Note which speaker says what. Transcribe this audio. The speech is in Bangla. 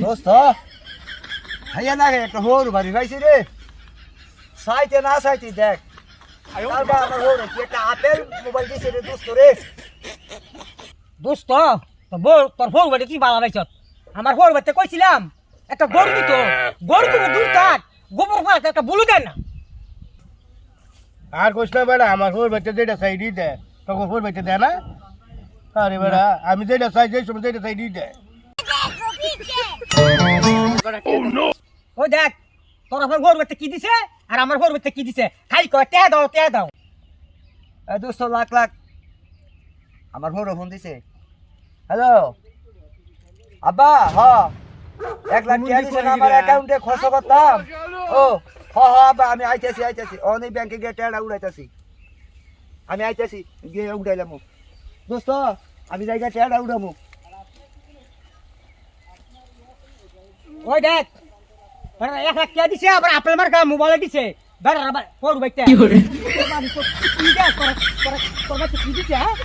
Speaker 1: দোস্ত ভাইয়া না একটা হোর বাড়ি ভাইছি রে সাইতে না সাইতে দেখ তারপর আমার হোর কি একটা আপেল মোবাইল দিছে রে দোস্ত রে
Speaker 2: দোস্ত তোর হোর বাড়ি কি বালা পাইছ আমার হোর বাড়িতে কইছিলাম একটা গরু দিত গরু তো দুই কাঠ গোবর ফালাতে একটা বলু দেন না
Speaker 3: আর কোশ না বেড়া আমার হোর বাচ্চা যেটা সাইডই দেয় তখন হোর বাচ্চা দেয় না আরে বেড়া আমি যেটা চাই যে সময় যেটা সাইডই দেয়
Speaker 2: ও দেখ তোর আমার হোর বাড়িতে কি দিছে আর আমার হোর বাড়িতে কি দিছে খাই কয় তে দাও
Speaker 1: এ দোস্ত লাখ লাখ আমার হোর ফোন দিছে হ্যালো আব্বা হ 1 লাখ টাকা দিছেন আমার অ্যাকাউন্টে খরচ করতাম ও হ আব্বা আমি আইতাছি অনেক ব্যাংকে গিয়ে টাকা উড়াইতাছি আমি আইতাছি গিয়ে উড়াইলাম দোস্ত আমি জায়গা টাকা উড়ামু
Speaker 2: ওই দেখ তোরা 1 লাখ টাকা দিছে আবার আপেল মার্কা মোবাইল দিছে বেড়া আবার হোর বাড়িতে কি করে কি দেখ তোরা কি দিছে হ্যাঁ